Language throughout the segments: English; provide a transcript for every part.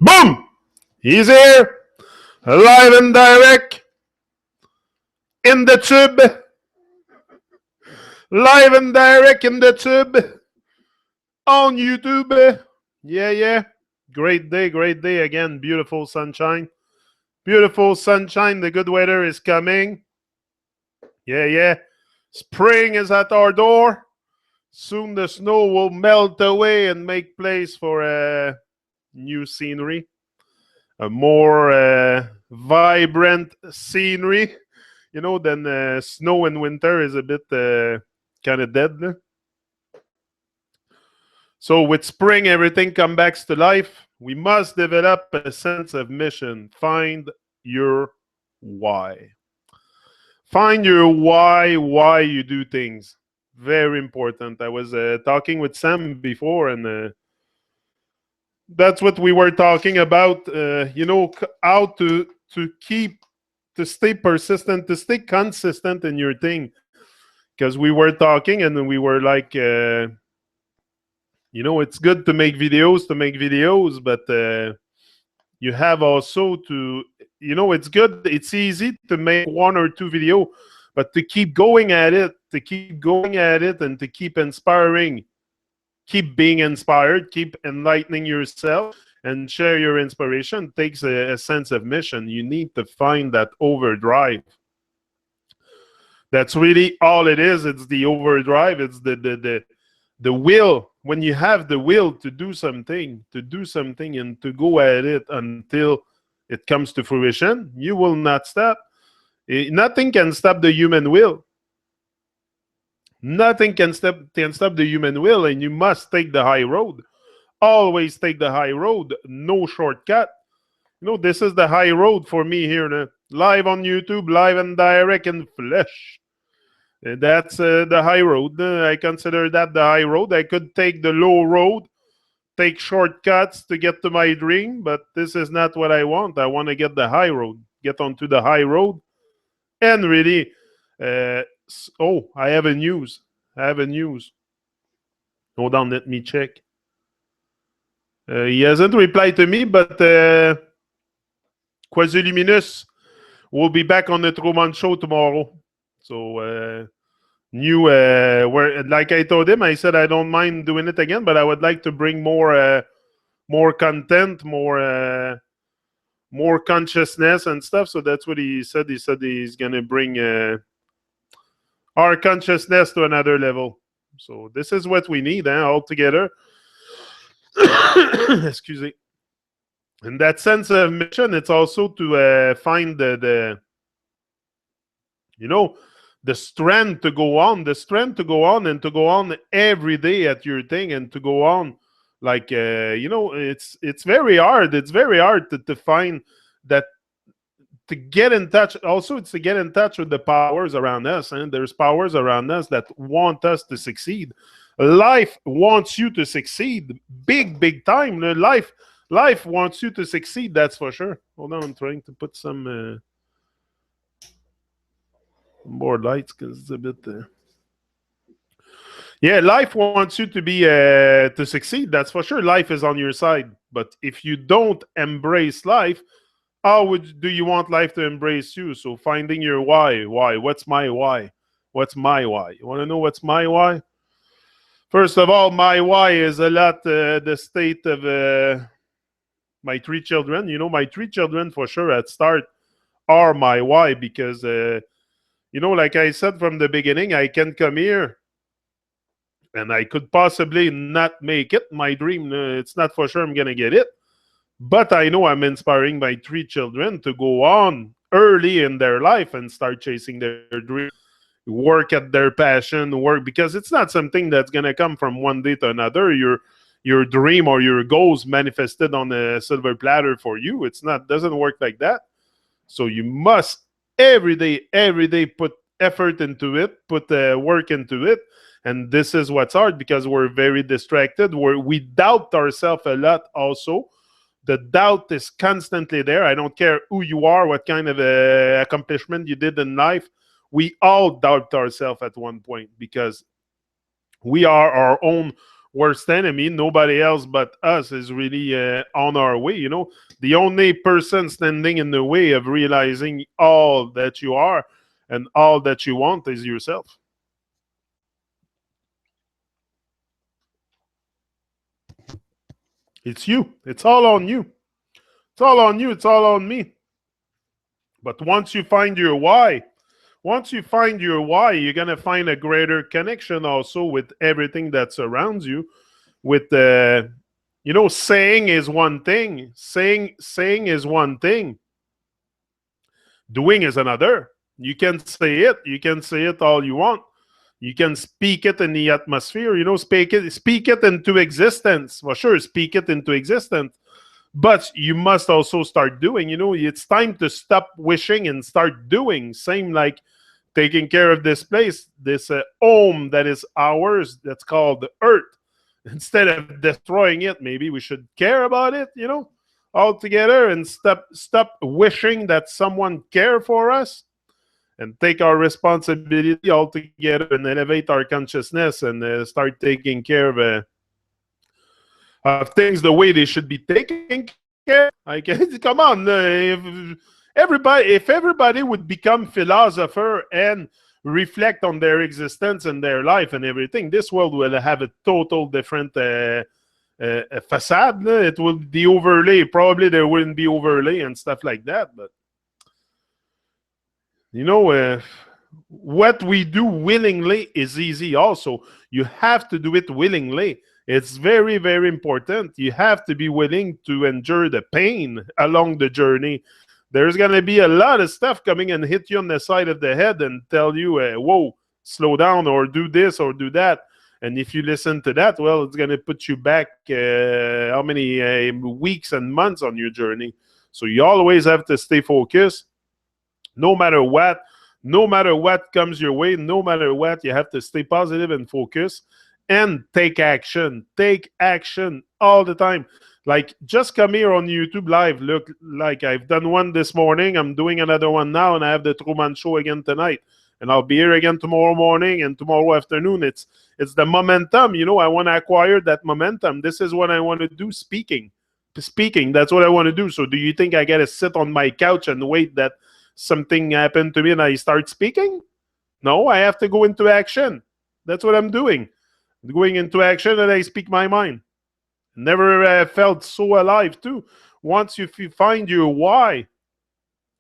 Boom! He's here, live and direct, in the tube, live and direct in the tube, on YouTube. Yeah, yeah. Great day again. Beautiful sunshine. Beautiful sunshine. The good weather is coming. Yeah, yeah. Spring is at our door. Soon the snow will melt away and make place for a new scenery, a more vibrant scenery. Then snow in winter is a bit kind of dead. So with spring, everything comes back to life. We must develop a sense of mission. Find your why. Find your why you do things. Very important. I was talking with Sam before, and that's what we were talking about. How to stay persistent, to stay consistent in your thing. Because we were talking, and then we were like, it's good to make videos, but you have also to, it's good. It's easy to make one or two video, but to keep going at it, and to keep inspiring, keep being inspired, keep enlightening yourself, and share your inspiration takes a sense of mission. You need to find that overdrive. That's really all it is. It's the overdrive. It's the will. When you have the will to do something and to go at it until it comes to fruition, you will not stop. Nothing can stop the human will. Nothing can stop the human will, and you must take the high road. Always take the high road. No shortcut. This is the high road for me here, live on YouTube, live and direct in flesh. That's the high road. I consider that the high road. I could take the low road, take shortcuts to get to my dream, but this is not what I want. I want to get the high road, get onto the high road, and really, I have a news. Hold on, let me check. He hasn't replied to me, but Quasi-Luminous will be back on the Truman Show tomorrow. So, where, like I told him, I said I don't mind doing it again, but I would like to bring more content, more consciousness and stuff. So that's what he said. He said he's gonna bring our consciousness to another level. So this is what we need, all together. Excuse me. And that sense of mission, it's also to find the strength to go on, and to go on every day at your thing, and to go on like it's very hard. It's very hard to find that, to get in touch. Also, it's to get in touch with the powers around us, and there's powers around us that want us to succeed. Life wants you to succeed, big time. Life wants you to succeed, that's for sure. Hold on, I'm trying to put some more lights because it's a bit yeah, life wants you to be to succeed, that's for sure. Life is on your side, but if you don't embrace life, how do you want life to embrace you? So finding your why. What's my why? You want to know what's my why? First of all, my why is a lot the state of my three children. My three children for sure at start are my why, because like I said from the beginning, I can come here and I could possibly not make it. My dream, it's not for sure I'm going to get it. But I know I'm inspiring my three children to go on early in their life and start chasing their dream, work at their passion, because it's not something that's going to come from one day to another. Your dream or your goals manifested on a silver platter for you. Doesn't work like that. So you must every day put effort into it, put work into it. And this is what's hard, because we're very distracted. We doubt ourselves a lot also. The doubt is constantly there. I don't care who you are, what kind of accomplishment you did in life. We all doubt ourselves at one point, because we are our own worst enemy. Nobody else but us is really on our way. The only person standing in the way of realizing all that you are and all that you want is yourself. It's you. It's all on you. It's all on you. It's all on me. But once you find your why, you're gonna find a greater connection also with everything that surrounds you. With saying is one thing. Saying is one thing. Doing is another. You can say it. You can say it all you want. You can speak it in the atmosphere. Speak it into existence. Well, sure, speak it into existence. But you must also start doing. It's time to stop wishing and start doing. Same like taking care of this place, this home that is ours, that's called the earth. Instead of destroying it, maybe we should care about it, all together, and stop wishing that someone care for us, and take our responsibility all together and elevate our consciousness and start taking care of things the way they should be taken care. Come on, if everybody would become philosopher and reflect on their existence and their life and everything, this world will have a total different facade. It will be overlay. Probably there wouldn't be overlay and stuff like that. But what we do willingly is easy also. You have to do it willingly. It's very, very important. You have to be willing to endure the pain along the journey. There's going to be a lot of stuff coming and hit you on the side of the head and tell you, whoa, slow down, or do this or do that. And if you listen to that, well, it's going to put you back how many weeks and months on your journey. So you always have to stay focused. No matter what comes your way, no matter what, you have to stay positive and focus and take action. Take action all the time. Like, just come here on YouTube Live. Look, like I've done one this morning. I'm doing another one now, and I have the Truman Show again tonight. And I'll be here again tomorrow morning and tomorrow afternoon. It's the momentum. I want to acquire that momentum. This is what I want to do, speaking. That's what I want to do. So do you think I got to sit on my couch and wait that something happened to me and I start speaking? No, I have to go into action. That's what I'm doing. Going into action, and I speak my mind. Never felt so alive too. Once you find your why,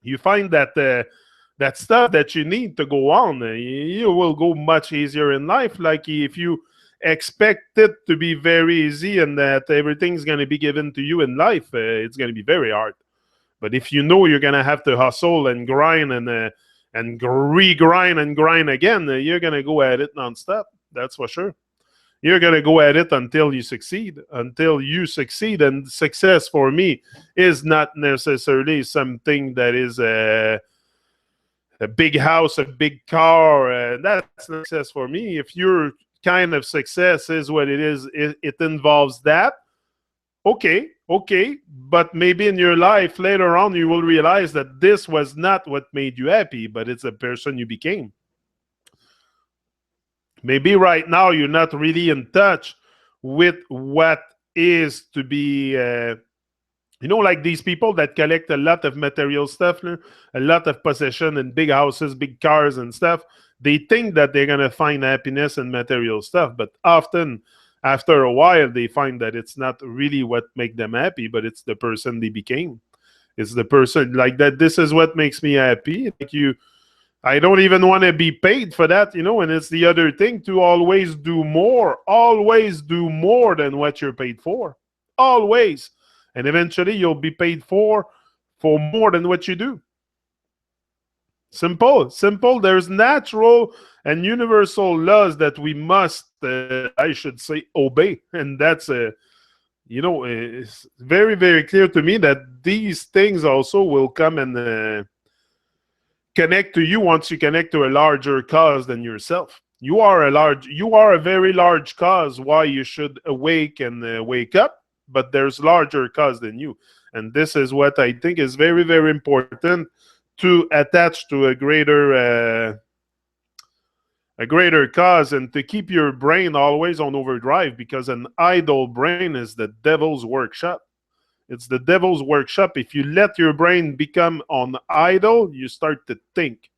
you find that stuff that you need to go on, you will go much easier in life. Like if you expect it to be very easy and that everything's going to be given to you in life, it's going to be very hard. But if you know you're going to have to hustle and grind and re-grind and grind again, you're going to go at it nonstop. That's for sure. You're going to go at it until you succeed. And success for me is not necessarily something that is a big house, a big car. That's not success for me. If your kind of success is what it is, it involves that. Okay. But maybe in your life later on, you will realize that this was not what made you happy, but it's a person you became. Maybe right now you're not really in touch with what is to be, like these people that collect a lot of material stuff, a lot of possession and big houses, big cars and stuff. They think that they're going to find happiness in material stuff, but often after a while, they find that it's not really what makes them happy, but it's the person they became. It's the person like that. This is what makes me happy. I don't even want to be paid for that, and it's the other thing to always do more than what you're paid for. Always. And eventually you'll be paid for more than what you do. Simple. There's natural and universal laws that we must, I should say, obey. And that's, it's very, very clear to me that these things also will come and connect to you once you connect to a larger cause than yourself. You are a very large cause why you should awake and wake up, but there's larger cause than you. And this is what I think is very, very important, to attach to a greater a greater cause, and to keep your brain always on overdrive, because an idle brain is the devil's workshop. It's the devil's workshop. If you let your brain become on idle, you start to think.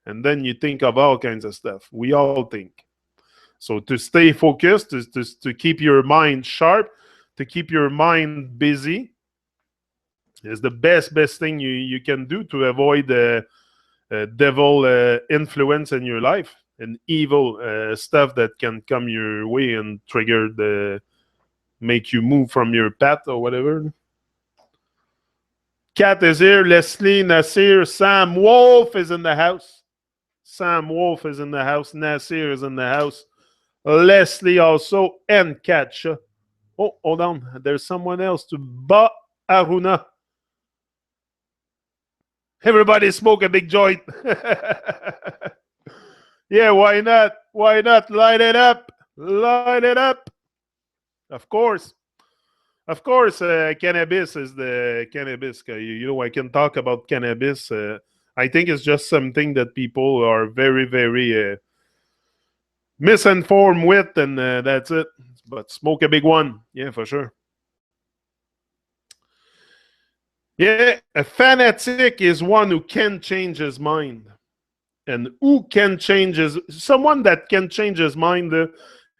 And then you think of all kinds of stuff. We all think. So to stay focused, to keep your mind sharp, to keep your mind busy, is the best thing you can do to avoid the devil influence in your life and evil stuff that can come your way and trigger make you move from your path or whatever. Kat is here. Leslie, Nasir, Sam Wolf is in the house. Sam Wolf is in the house. Nasir is in the house. Leslie also, and Katja. Oh, hold on. There's someone else to Ba Aruna. Everybody smoke a big joint. Yeah, why not? Why not? Light it up. Light it up. Of course. Of course, cannabis is the cannabis. You know, I can talk about cannabis. I think it's just something that people are very, very misinformed with, and that's it. But smoke a big one. Yeah, for sure. Yeah, a fanatic is one who can change his mind. And who can change someone that can change his mind.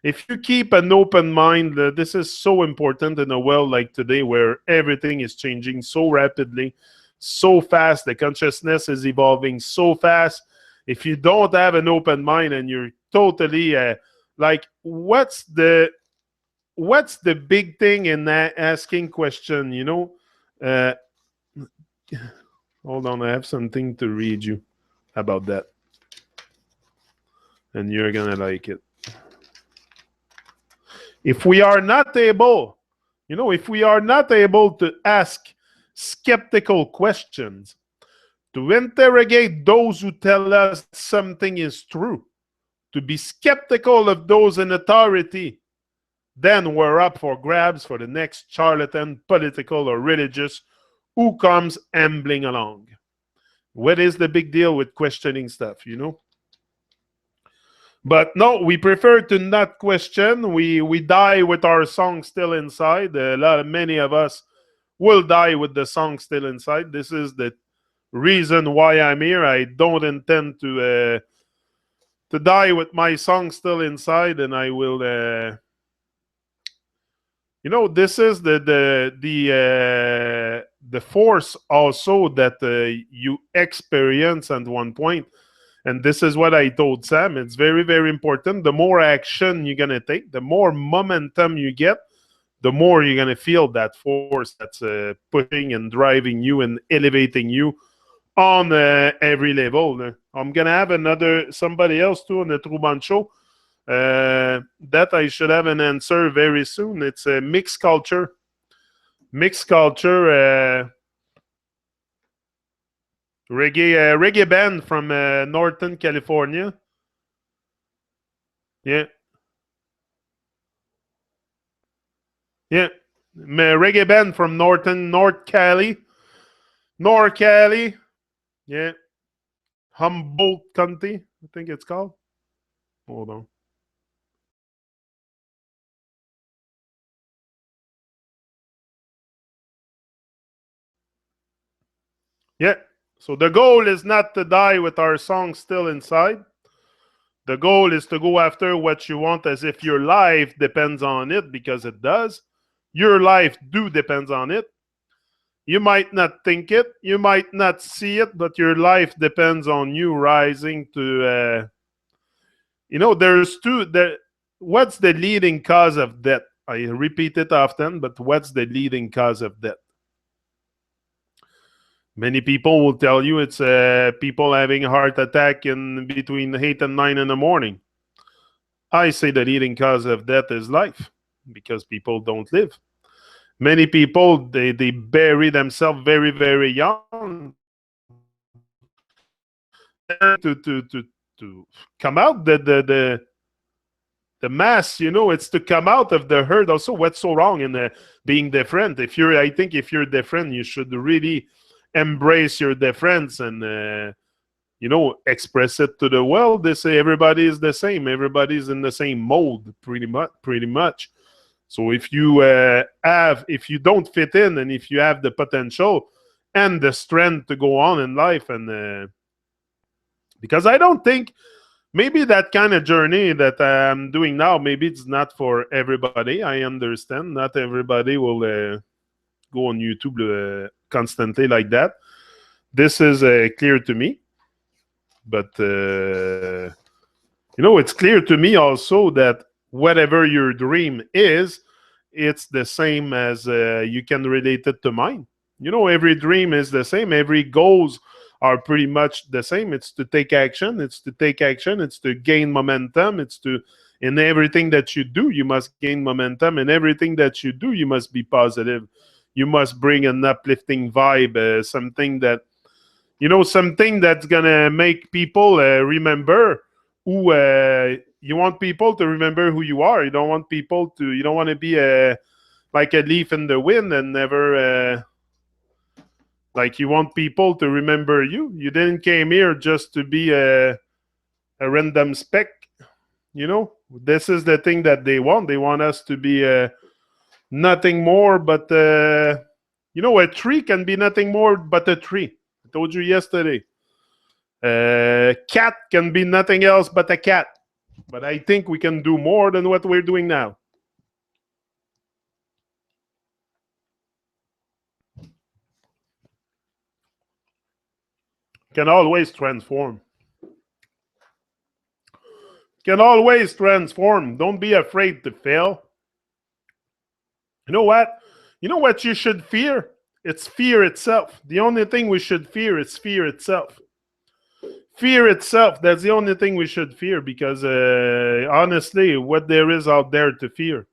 If you keep an open mind, this is so important in a world like today where everything is changing so rapidly, so fast. The consciousness is evolving so fast. If you don't have an open mind and you're totally like, what's the big thing in that asking question? You know, hold on, I have something to read you about that, and you're gonna like it. If we are not able, if we are not able to ask skeptical questions, to interrogate those who tell us something is true, to be skeptical of those in authority, then we're up for grabs for the next charlatan, political or religious, who comes ambling along. What is the big deal with questioning stuff, But no, we prefer to not question. We die with our song still inside. Many of us will die with the song still inside. This is the reason why I'm here. I don't intend to die with my song still inside, and I will. This is the force also that you experience at one point. And this is what I told Sam. It's very, very important. The more action you're going to take, the more momentum you get, the more you're going to feel that force that's pushing and driving you and elevating you on every level. I'm going to have somebody else too on the Trouban Show that I should have an answer very soon. It's a mixed culture. Mixed culture reggae band from Northern California. Yeah. Yeah. Reggae band from North Cali. Yeah. Humboldt County, I think it's called. Hold on. Yeah. So the goal is not to die with our song still inside. The goal is to go after what you want as if your life depends on it, because it does. Your life depends on it. You might not think it, you might not see it, but your life depends on you rising to, there's what's the leading cause of death? I repeat it often, but what's the leading cause of death? Many people will tell you it's people having a heart attack in between 8 and 9 in the morning. I say the leading cause of death is life, because people don't live. Many people, they bury themselves very, very young. To come out the mass, it's to come out of the herd. Also, what's so wrong in being different? I think if you're different, you should really embrace your difference and express it to the world. They say everybody is the same. Everybody's in the same mold, pretty much. So if you don't fit in, and if you have the potential and the strength to go on in life, and because I don't think maybe that kind of journey that I'm doing now, maybe it's not for everybody. I understand not everybody will go on YouTube constantly like that. This is clear to me, but it's clear to me also that whatever your dream is, it's the same as you can relate it to mine. Every dream is the same. Every goals are pretty much the same. It's to take action. It's to take action. It's to gain momentum. In everything that you do, you must gain momentum. In everything that you do, you must be positive. You must bring an uplifting vibe, something that's gonna make people remember who you want people to remember who you are. You don't want to be like a leaf in the wind and never like you want people to remember you. You didn't came here just to be a random speck. This is the thing that they want. They want us to be nothing more but a tree can be nothing more but a tree. I told you yesterday. Cat can be nothing else but a cat. But I think we can do more than what we're doing now. Can always transform. Can always transform. Don't be afraid to fail. You know what? You know what you should fear? It's fear itself. The only thing we should fear is fear itself. Fear itself, that's the only thing we should fear, because honestly, what there is out there to fear?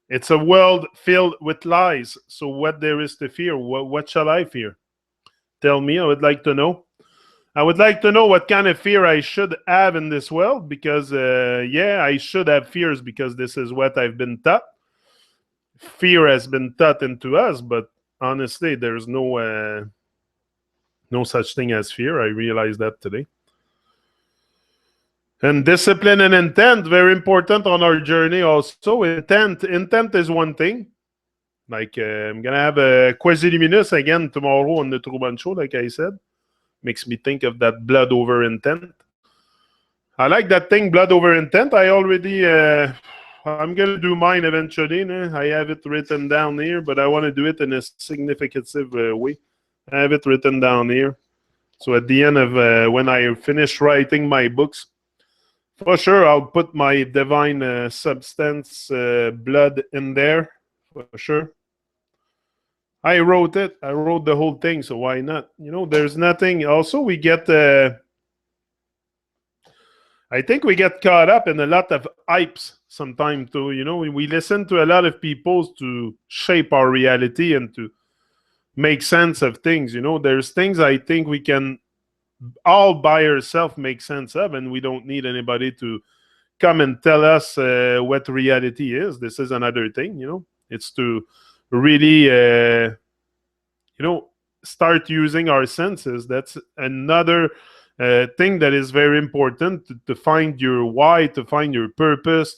It's a world filled with lies. So what there is to fear? What shall I fear? Tell me, I would like to know. I would like to know what kind of fear I should have in this world, because, I should have fears, because this is what I've been taught. Fear has been taught into us, but honestly, there's no such thing as fear. I realized that today. And discipline and intent, very important on our journey also. Intent is one thing. Like, I'm going to have a Quasi-Luminous again tomorrow on the Truman Show, like I said. Makes me think of that blood over intent. I like that thing, blood over intent. I already, I'm going to do mine eventually. I have it written down here, but I want to do it in a significant way. I have it written down here. So at the end of when I finish writing my books, for sure, I'll put my divine substance blood in there, for sure. I wrote it. I wrote the whole thing, so why not? There's nothing. Also, we get... I think we get caught up in a lot of hypes sometimes too. We listen to a lot of people to shape our reality and to make sense of things. There's things I think we can all by ourselves make sense of, and we don't need anybody to come and tell us what reality is. This is another thing. It's to really start using our senses. That's another thing that is very important to find your why, to find your purpose,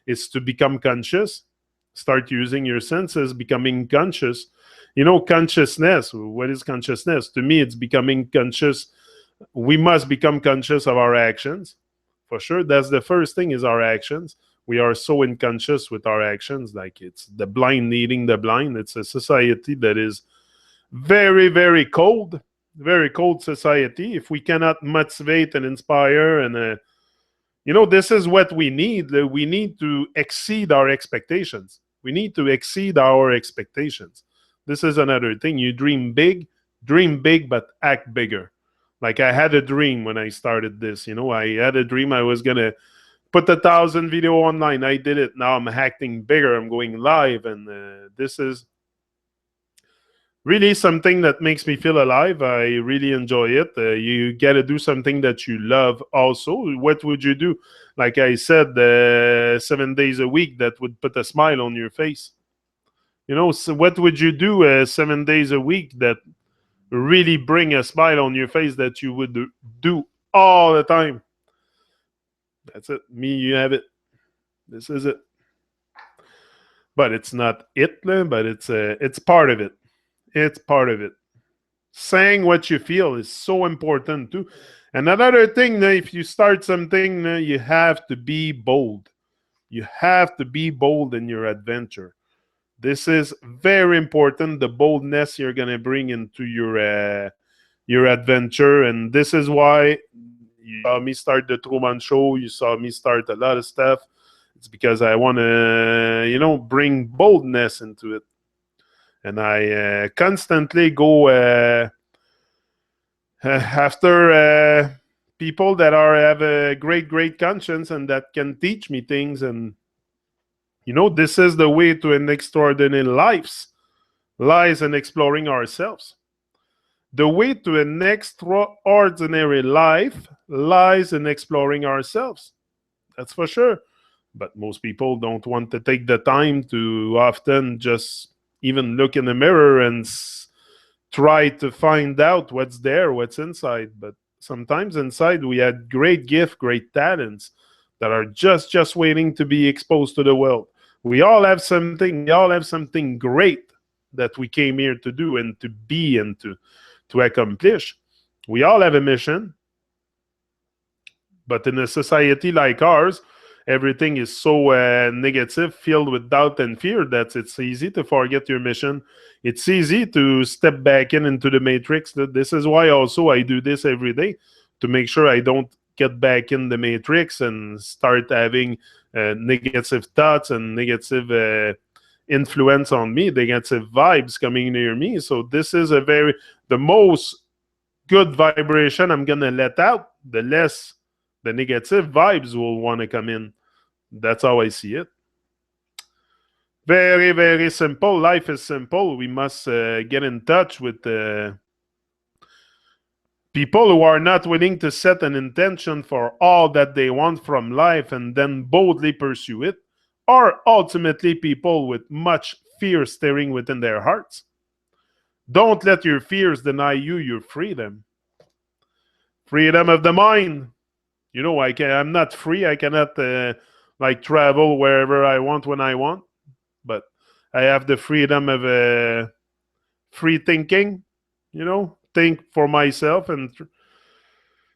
is to become conscious. Start using your senses, becoming conscious. Consciousness. What is consciousness? To me, it's becoming conscious. We must become conscious of our actions. For sure, that's the first thing, is our actions. We are so unconscious with our actions, like it's the blind leading the blind. It's a society that is very, very cold society. If we cannot motivate and inspire, and this is what we need. We need to exceed our expectations. We need to exceed our expectations. This is another thing. You dream big, but act bigger. Like, I had a dream when I started this. I had a dream I was gonna put 1,000 video online. I did it. Now I'm acting bigger. I'm going live, and this is really something that makes me feel alive. I really enjoy it. You got to do something that you love also. What would you do? Like I said, 7 days a week, that would put a smile on your face. So what would you do 7 days a week that really bring a smile on your face that you would do all the time. That's it. Me, you have it. This is it. But it's not it, but it's part of it. It's part of it. Saying what you feel is so important too. And another thing, if you start something, you have to be bold. You have to be bold in your adventure. This is very important. The boldness you're gonna bring into your adventure, and this is why you saw me start the Truman Show. You saw me start a lot of stuff. It's because I want to, bring boldness into it, and I constantly go after people that have a great conscience and that can teach me things. And this is the way to an extraordinary lies in exploring ourselves. The way to an extraordinary life lies in exploring ourselves. That's for sure. But most people don't want to take the time to often just even look in the mirror and try to find out what's there, what's inside. But sometimes inside we had great gift, great talents that are just waiting to be exposed to the world. We all have something. We all have something great that we came here to do and to be and to accomplish. We all have a mission. But in a society like ours, everything is so negative, filled with doubt and fear, that it's easy to forget your mission. It's easy to step back into the matrix. This is why also I do this every day, to make sure I don't get back in the matrix and start having negative thoughts and negative influence on me, negative vibes coming near me. So this is the most good vibration I'm gonna let out, the less the negative vibes will want to come in. That's how I see it. Very, very simple. Life is simple. We must get in touch with people who are not willing to set an intention for all that they want from life and then boldly pursue it, or ultimately people with much fear stirring within their hearts. Don't let your fears deny you your freedom. Freedom of the mind. I'm not free. I cannot travel wherever I want when I want, but I have the freedom of free thinking. Think for myself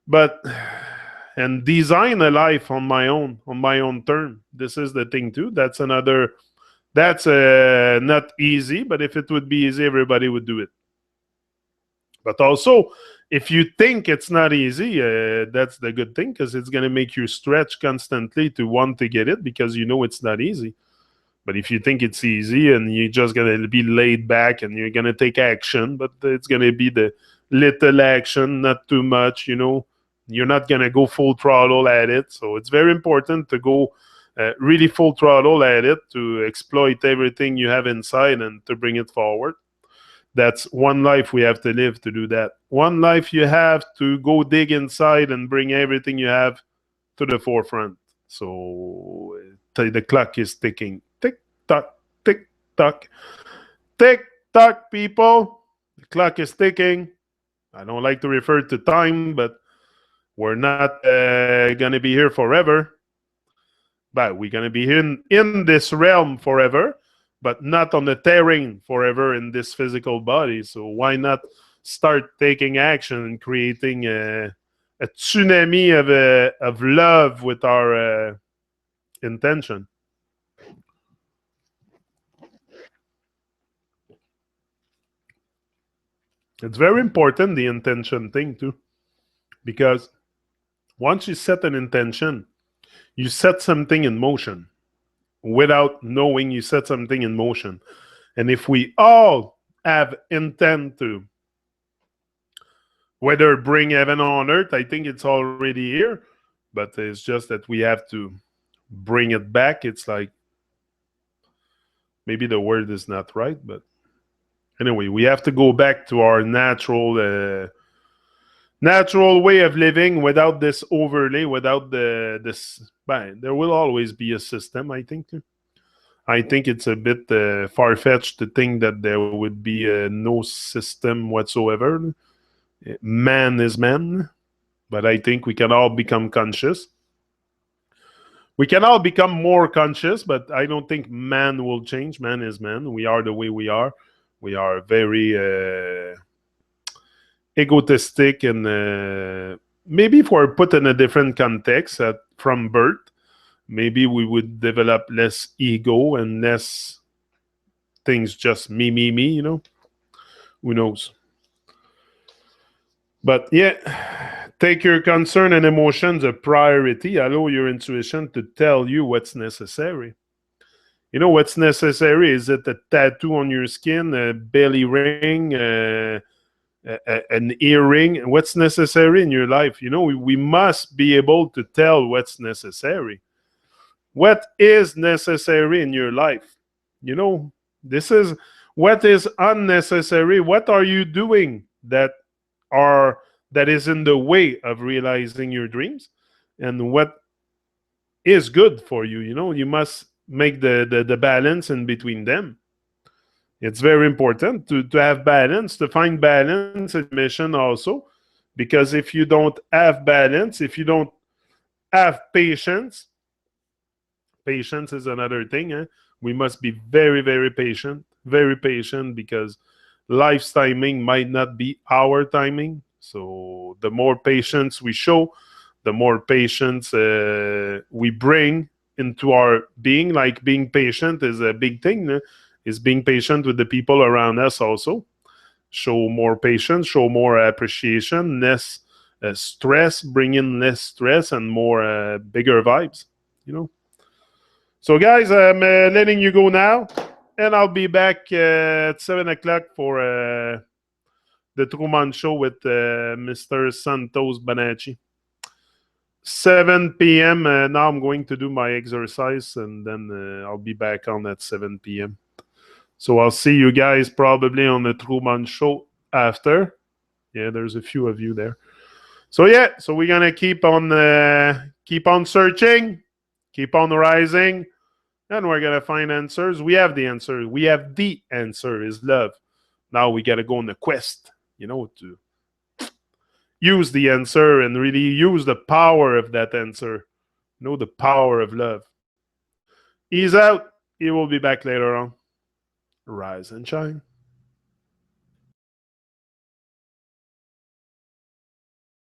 but and design a life on my own term. This is the thing too. That's not easy, but if it would be easy, everybody would do it. But also, if you think it's not easy, that's the good thing, because it's going to make you stretch constantly to want to get it, because it's not easy. But if you think it's easy and you're just going to be laid back and you're going to take action, but it's going to be the little action, not too much, you're not going to go full throttle at it. So it's very important to go really full throttle at it, to exploit everything you have inside and to bring it forward. That's one life we have to live to do that. One life you have to go dig inside and bring everything you have to the forefront. So the clock is ticking. Tick tock, tick tock, tick tock, people. The clock is ticking. I don't like to refer to time, but we're not gonna be here forever. But we're gonna be in this realm forever, but not on the terrain forever in this physical body. So why not start taking action and creating a tsunami of love with our intention? It's very important, the intention thing too, because once you set an intention, you set something in motion. Without knowing, you set something in motion. And if we all have intent to, whether bring heaven on earth, I think it's already here, but it's just that we have to bring it back. It's like, maybe the word is not right, but anyway, we have to go back to our natural way of living, without this overlay, without this. There will always be a system, I think. I think it's a bit far-fetched to think that there would be no system whatsoever. Man is man, but I think we can all become conscious. We can all become more conscious, but I don't think man will change. Man is man. We are the way we are. We are very egotistic, and maybe if we're put in a different context from birth, maybe we would develop less ego and less things just me, Who knows? But yeah, take your concern and emotions a priority. Allow your intuition to tell you what's necessary. You know what's necessary? Is it a tattoo on your skin, a belly ring, an earring? What's necessary in your life? We must be able to tell what's necessary. What is necessary in your life? This is what is unnecessary. What are you doing that is in the way of realizing your dreams? And what is good for you? You must make the balance in between them. It's very important to have balance, to find balance in your mission also, because if you don't have balance, if you don't have patience, patience is another thing. We must be very, very patient, because life's timing might not be our timing. So the more patience we show, the more patience we bring into our being. Like, being patient is a big thing. Is being patient with the people around us also. Show more patience, show more appreciation, less stress, bring in less stress and more bigger vibes. So, guys, I'm letting you go now, and I'll be back at 7 o'clock for the Truman Show with Mr. Santos Bonacci. 7 p.m. Now I'm going to do my exercise, and then I'll be back on at 7 p.m. So I'll see you guys probably on the Truman Show after. Yeah, there's a few of you there. So yeah, so we're gonna keep on searching, keep on rising, and we're gonna find answers. We have the answer. We have the answer is love. Now we gotta go on the quest, to use the answer and really use the power of that answer. The power of love. Ease out. He will be back later on. Rise and shine.